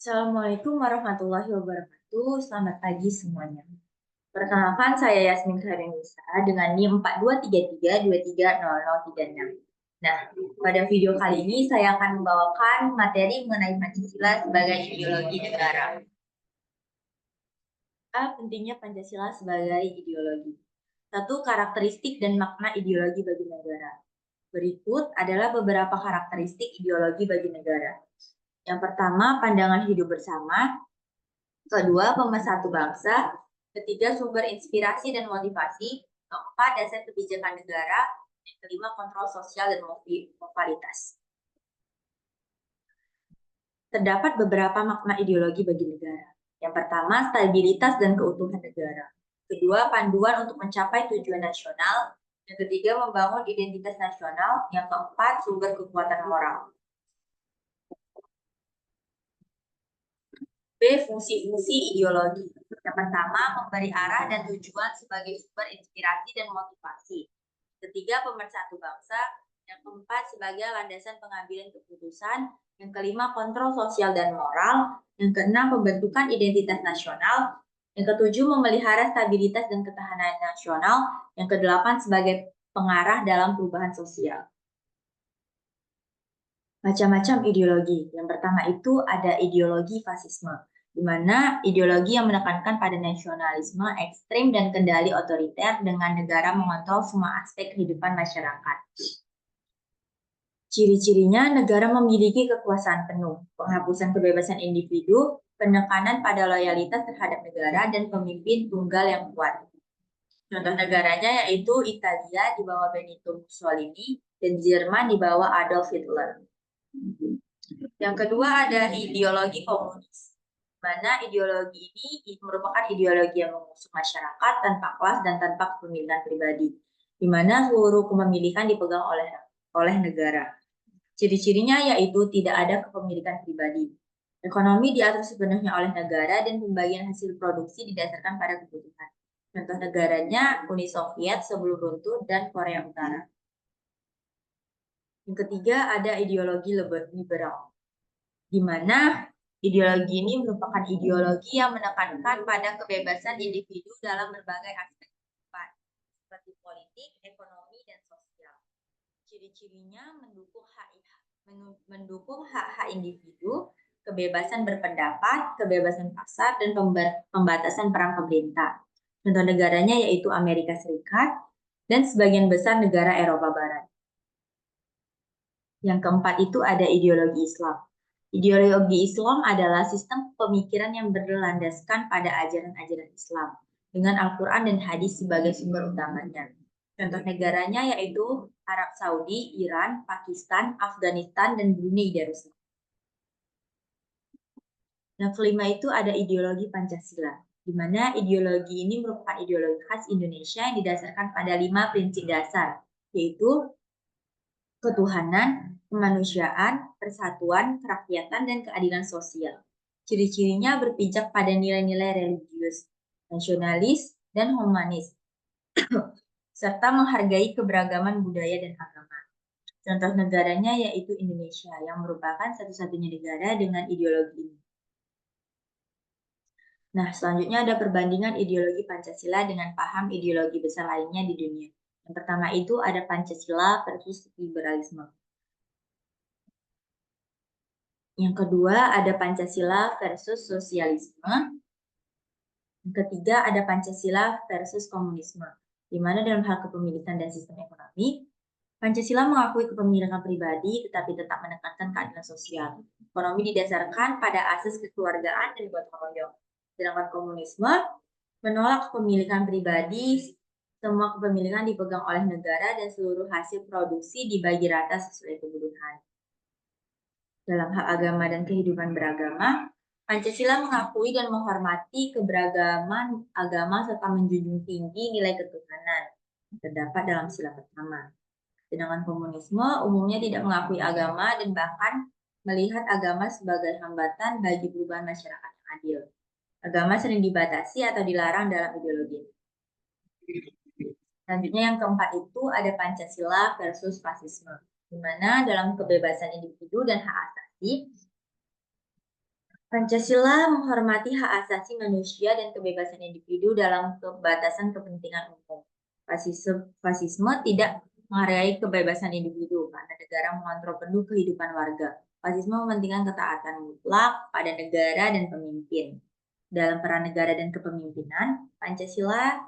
Assalamualaikum warahmatullahi wabarakatuh. Selamat pagi semuanya. Perkenalkan, saya Yasmin Khairunisa dengan NIM 4233230036. Nah, pada video kali ini saya akan membawakan materi mengenai Pancasila sebagai ideologi negara. Pentingnya Pancasila sebagai ideologi. Satu, karakteristik dan makna ideologi bagi negara. Berikut adalah beberapa karakteristik ideologi bagi negara. Yang pertama, pandangan hidup bersama. Kedua, pemersatu bangsa. Ketiga, sumber inspirasi dan motivasi. Keempat, dasar kebijakan negara. Yang kelima, kontrol sosial dan moralitas. Terdapat beberapa makna ideologi bagi negara. Yang pertama, stabilitas dan keutuhan negara. Kedua, panduan untuk mencapai tujuan nasional. Yang ketiga, membangun identitas nasional. Yang keempat, sumber kekuatan moral. B. Fungsi-fungsi ideologi. Yang pertama, memberi arah dan tujuan sebagai sumber inspirasi dan motivasi. Ketiga, pemersatu bangsa. Yang keempat, sebagai landasan pengambilan keputusan. Yang kelima, kontrol sosial dan moral. Yang keenam, pembentukan identitas nasional. Yang ketujuh, memelihara stabilitas dan ketahanan nasional. Yang kedelapan, sebagai pengarah dalam perubahan sosial. Macam-macam ideologi. Yang pertama itu ada ideologi fasisme, di mana ideologi yang menekankan pada nasionalisme ekstrim dan kendali otoriter dengan negara mengontrol semua aspek kehidupan masyarakat. Ciri-cirinya, negara memiliki kekuasaan penuh, penghapusan kebebasan individu, penekanan pada loyalitas terhadap negara, dan pemimpin tunggal yang kuat. Contoh negaranya yaitu Italia di bawah Benito Mussolini dan Jerman di bawah Adolf Hitler. Yang kedua ada ideologi komunis, mana ideologi ini merupakan ideologi yang mengusung masyarakat tanpa kelas dan tanpa kepemilikan pribadi, di mana seluruh kepemilikan dipegang oleh negara. Ciri-cirinya yaitu tidak ada kepemilikan pribadi. Ekonomi diatur sepenuhnya oleh negara dan pembagian hasil produksi didasarkan pada kebutuhan. Contoh negaranya Uni Soviet sebelum runtuh dan Korea Utara. Yang ketiga ada ideologi liberal, di mana ideologi ini merupakan ideologi yang menekankan pada kebebasan individu dalam berbagai aspek kehidupan, seperti politik, ekonomi, dan sosial. Ciri-cirinya mendukung hak-hak individu, kebebasan berpendapat, kebebasan pasar, dan pembatasan peran pemerintah. Contoh negaranya yaitu Amerika Serikat dan sebagian besar negara Eropa Barat. Yang keempat itu ada ideologi Islam. Ideologi Islam adalah sistem pemikiran yang berlandaskan pada ajaran-ajaran Islam dengan Al-Quran dan hadis sebagai sumber utamanya. Contoh negaranya yaitu Arab Saudi, Iran, Pakistan, Afghanistan, dan Brunei Darussalam. Yang kelima itu ada ideologi Pancasila, di mana ideologi ini merupakan ideologi khas Indonesia yang didasarkan pada 5 prinsip dasar, yaitu ketuhanan, kemanusiaan, persatuan, kerakyatan, dan keadilan sosial. Ciri-cirinya berpijak pada nilai-nilai religius, nasionalis, dan humanis, serta menghargai keberagaman budaya dan agama. Contoh negaranya yaitu Indonesia, yang merupakan satu-satunya negara dengan ideologi ini. Nah, selanjutnya ada perbandingan ideologi Pancasila dengan paham ideologi besar lainnya di dunia. Yang pertama itu ada Pancasila versus liberalisme. Yang kedua ada Pancasila versus sosialisme. Yang ketiga ada Pancasila versus komunisme, di mana dalam hal kepemilikan dan sistem ekonomi, Pancasila mengakui kepemilikan pribadi tetapi tetap menekankan keadilan sosial. Ekonomi didasarkan pada asas kekeluargaan dan gotong royong. Sedangkan komunisme menolak kepemilikan pribadi, semua kepemilikan dipegang oleh negara dan seluruh hasil produksi dibagi rata sesuai kebutuhan. Dalam hal agama dan kehidupan beragama, Pancasila mengakui dan menghormati keberagaman agama serta menjunjung tinggi nilai ketuhanan terdapat dalam sila pertama. Sedangkan komunisme umumnya tidak mengakui agama dan bahkan melihat agama sebagai hambatan bagi perubahan masyarakat yang adil. Agama sering dibatasi atau dilarang dalam ideologi. Selanjutnya yang keempat itu ada Pancasila versus fasisme, di mana dalam kebebasan individu dan hak asasi, Pancasila menghormati hak asasi manusia dan kebebasan individu dalam batasan kepentingan umum. Fasisme tidak menghargai kebebasan individu karena negara mengontrol penuh kehidupan warga. Fasisme mementingkan ketaatan mutlak pada negara dan pemimpin. Dalam peran negara dan kepemimpinan, Pancasila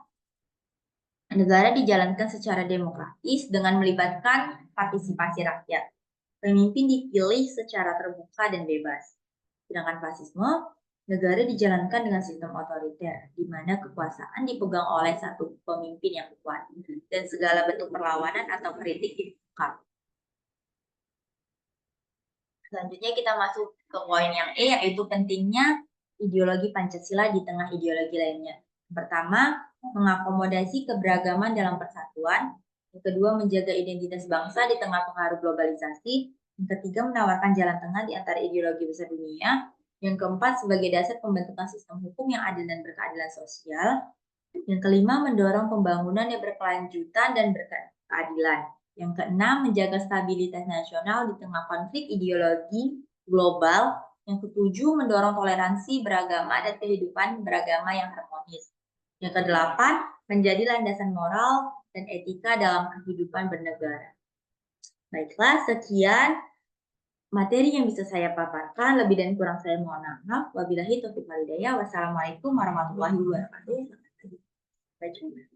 negara dijalankan secara demokratis dengan melibatkan partisipasi rakyat. Pemimpin dipilih secara terbuka dan bebas. Sedangkan fasisme, negara dijalankan dengan sistem otoriter, di mana kekuasaan dipegang oleh satu pemimpin yang kuat, dan segala bentuk perlawanan atau kritik dibungkam. Selanjutnya kita masuk ke poin yang E, yaitu pentingnya ideologi Pancasila di tengah ideologi lainnya. Pertama, mengakomodasi keberagaman dalam persatuan. Yang kedua, menjaga identitas bangsa di tengah pengaruh globalisasi. Yang ketiga, menawarkan jalan tengah di antara ideologi besar dunia. Yang keempat, sebagai dasar pembentukan sistem hukum yang adil dan berkeadilan sosial. Yang kelima, mendorong pembangunan yang berkelanjutan dan berkeadilan. Yang keenam, menjaga stabilitas nasional di tengah konflik ideologi global. Yang ketujuh, mendorong toleransi beragama dan kehidupan beragama yang harmonis. Yang kedelapan, menjadi landasan moral dan etika dalam kehidupan bernegara. Baiklah, sekian materi yang bisa saya paparkan. Lebih dan kurang saya mohon maaf. Wabillahi taufiq wal hidayah. Wassalamualaikum warahmatullahi wabarakatuh. Sampai jumpa.